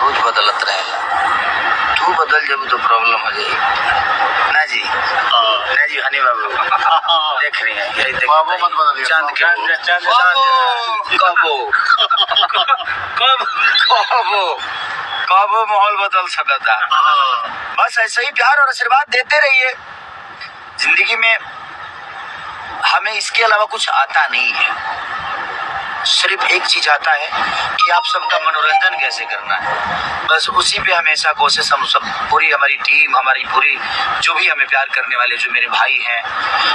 बहुत बदलत रहेला। तू बदल जब तो प्रॉब्लम हो जाएगी ना जी। ना जी हनी बाबू देख रही हैं यही देख बाबू मत बदलिए। चांद के कबो माहौल बदल सकता। बस ऐसे ही प्यार और आशीर्वाद देते रहिए। जिंदगी में हमें इसके अलावा कुछ आता नहीं है। सिर्फ एक चीज आता है कि आप सबका मनोरंजन कैसे करना है। बस उसी पे हमेशा कोशिश हम सब पूरी हमारी टीम हमारी पूरी जो भी हमें प्यार करने वाले जो मेरे भाई हैं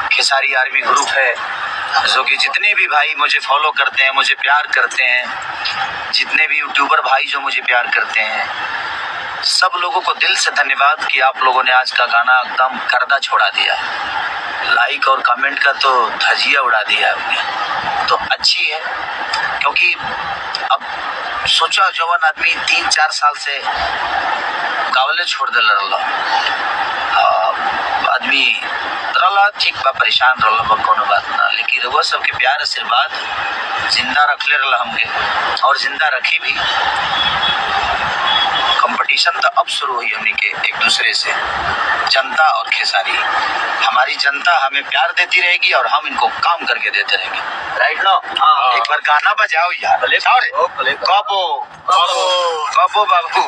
खेसारी आर्मी ग्रुप है जो कि जितने भी भाई मुझे फॉलो करते हैं मुझे प्यार करते हैं जितने भी यूट्यूबर भाई जो मुझे प्यार करते हैं सब लोगों को दिल से धन्यवाद कि आप लोगों ने आज का गाना एकदम गर्दा छोड़ा दिया। लाइक और कमेंट का तो धजिया उड़ा दिया आपने तो अच्छी है क्योंकि अब सोचा जवान आदमी 3-4 साल से गावले छोड़ दे आदमी रला ठीक बा परेशान रहा कोनो बात ना लेकिन रउआ सबके प्यार आशीर्वाद जिंदा रखले रहा हमके और जिंदा रखी भी। कंपटीशन तो अब शुरू हुई हमने के एक दूसरे से जनता और खेसारी। हमारी जनता हमें प्यार देती रहेगी और हम इनको काम करके देते रहेंगे। राइट ना। एक बार गाना बजाओ यार। कबो बाबू